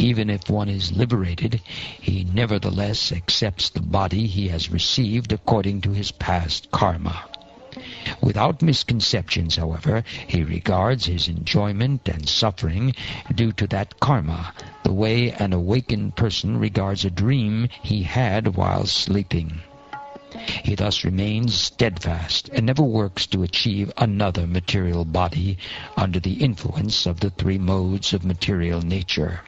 Even if one is liberated, he nevertheless accepts the body he has received according to his past karma. Without misconceptions, however, he regards his enjoyment and suffering due to that karma, the way an awakened person regards a dream he had while sleeping. He thus remains steadfast and never works to achieve another material body under the influence of the three modes of material nature.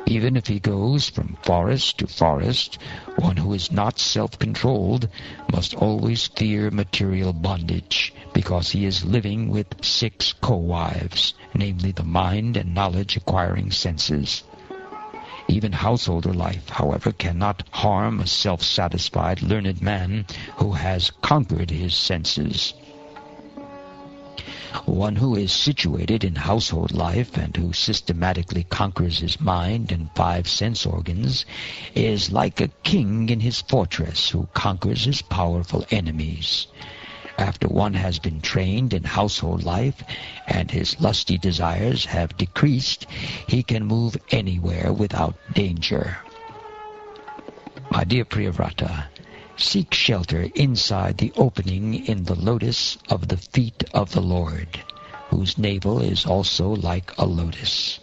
Even if he goes from forest to forest, one who is not self-controlled must always fear material bondage, because he is living with 6 co-wives, namely the mind and knowledge-acquiring senses. Even householder life, however, cannot harm a self-satisfied, learned man who has conquered his senses. One who is situated in household life and who systematically conquers his mind and 5 sense organs is like a king in his fortress who conquers his powerful enemies. After one has been trained in household life and his lusty desires have decreased, he can move anywhere without danger. My dear Priyavrata, seek shelter inside the opening in the lotus of the feet of the Lord, whose navel is also like a lotus.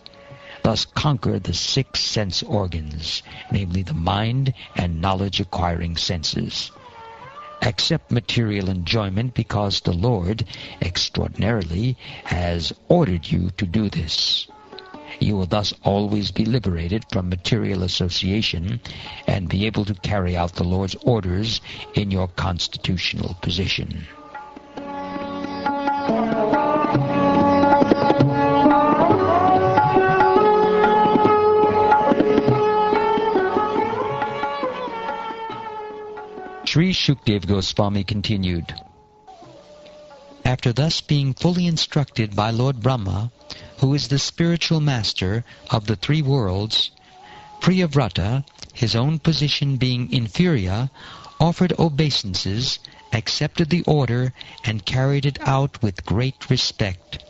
Thus conquer the 6 sense organs, namely the mind and knowledge-acquiring senses. Accept material enjoyment because the Lord, extraordinarily, has ordered you to do this. You will thus always be liberated from material association and be able to carry out the Lord's orders in your constitutional position. Sri Shukdev Goswami continued, After thus being fully instructed by Lord Brahma, who is the spiritual master of the 3 worlds, Priyavrata, his own position being inferior, offered obeisances, accepted the order, and carried it out with great respect.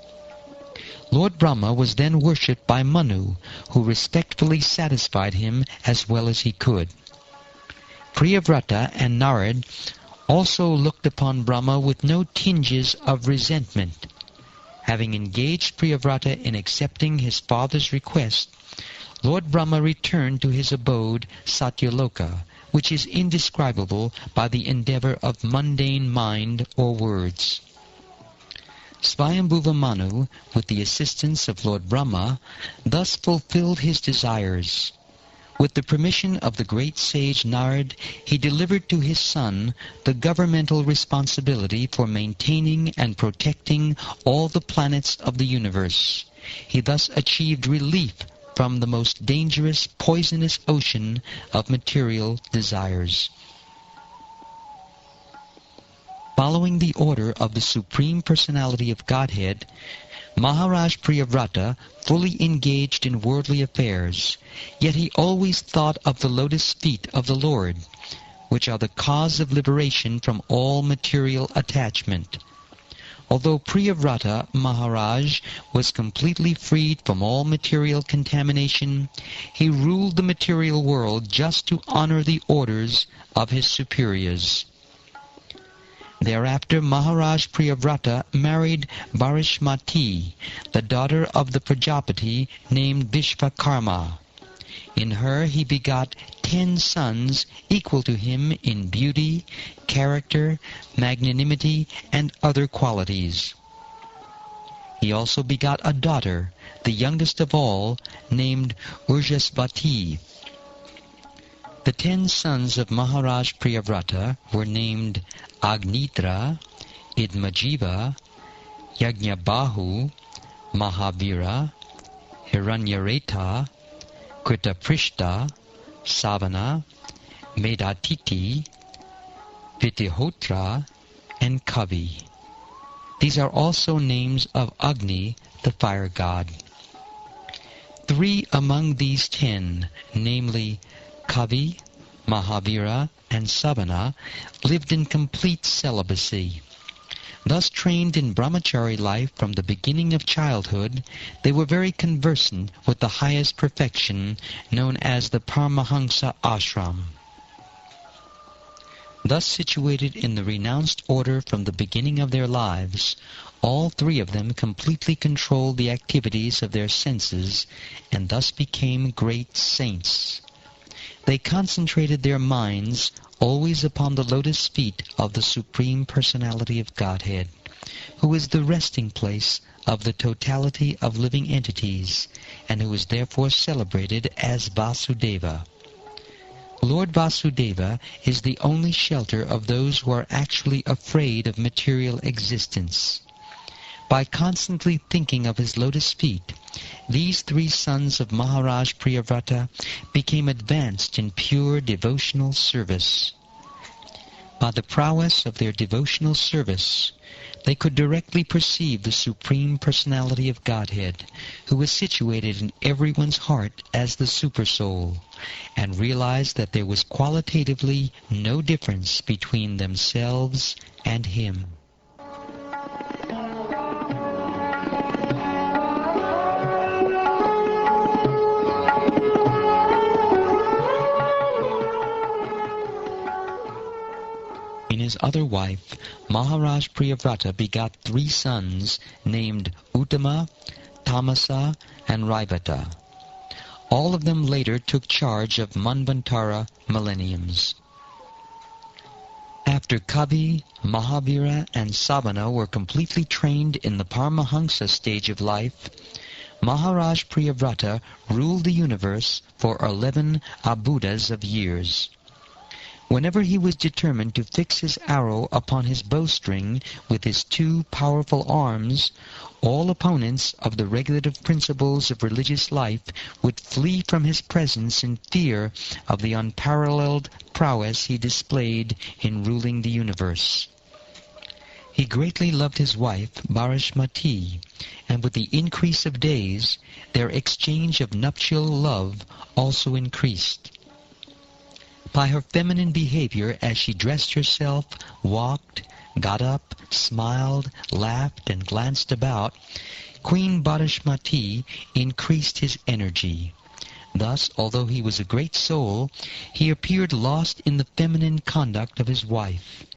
Lord Brahma was then worshipped by Manu, who respectfully satisfied him as well as he could. Priyavrata and Narad also looked upon Brahma with no tinges of resentment. Having engaged Priyavrata in accepting his father's request, Lord Brahma returned to his abode Satyaloka, which is indescribable by the endeavor of mundane mind or words. Swayambhuva Manu, with the assistance of Lord Brahma, thus fulfilled his desires. With the permission of the great sage Narad, he delivered to his son the governmental responsibility for maintaining and protecting all the planets of the universe. He thus achieved relief from the most dangerous, poisonous ocean of material desires. Following the order of the Supreme Personality of Godhead, Maharaj Priyavrata fully engaged in worldly affairs, yet he always thought of the lotus feet of the Lord, which are the cause of liberation from all material attachment. Although Priyavrata Maharaj was completely freed from all material contamination, he ruled the material world just to honor the orders of his superiors. Thereafter Maharaj Priyavrata married Varishmati, the daughter of the Prajapati named Vishvakarma. In her he begot 10 sons equal to him in beauty, character, magnanimity, and other qualities. He also begot a daughter, the youngest of all, named Urjasvati. The 10 sons of Maharaj Priyavrata were named Agnitra, Idmajiva, Yajnabahu, Mahavira, Hiranyareta, Kritaprishta, Savana, Medatiti, Vitihotra, and Kavi. These are also names of Agni, the fire god. 3 among these 10, namely Kavi, Mahavira, and Savana, lived in complete celibacy. Thus trained in brahmachari life from the beginning of childhood, they were very conversant with the highest perfection, known as the Paramahansa ashram. Thus situated in the renounced order from the beginning of their lives, all three of them completely controlled the activities of their senses and thus became great saints. They concentrated their minds always upon the lotus feet of the Supreme Personality of Godhead, who is the resting place of the totality of living entities, and who is therefore celebrated as Vasudeva. Lord Vasudeva is the only shelter of those who are actually afraid of material existence. By constantly thinking of his lotus feet, these three sons of Maharaj Priyavrata became advanced in pure devotional service. By the prowess of their devotional service, they could directly perceive the Supreme Personality of Godhead, who is situated in everyone's heart as the Supersoul, and realized that there was qualitatively no difference between themselves and him. In his other wife, Maharaj Priyavrata begot three sons named Uttama, Tamasa, and Raivata. All of them later took charge of Manvantara millenniums. After Kavi, Mahavira, and Savana were completely trained in the Paramahansa stage of life, Maharaj Priyavrata ruled the universe for 11 abhudas of years. Whenever he was determined to fix his arrow upon his bowstring with his two powerful arms, all opponents of the regulative principles of religious life would flee from his presence in fear of the unparalleled prowess he displayed in ruling the universe. He greatly loved his wife, Bharashmati, and with the increase of days, their exchange of nuptial love also increased. By her feminine behavior as she dressed herself, walked, got up, smiled, laughed, and glanced about, Queen Bharashmati increased his energy. Thus, although he was a great soul, he appeared lost in the feminine conduct of his wife.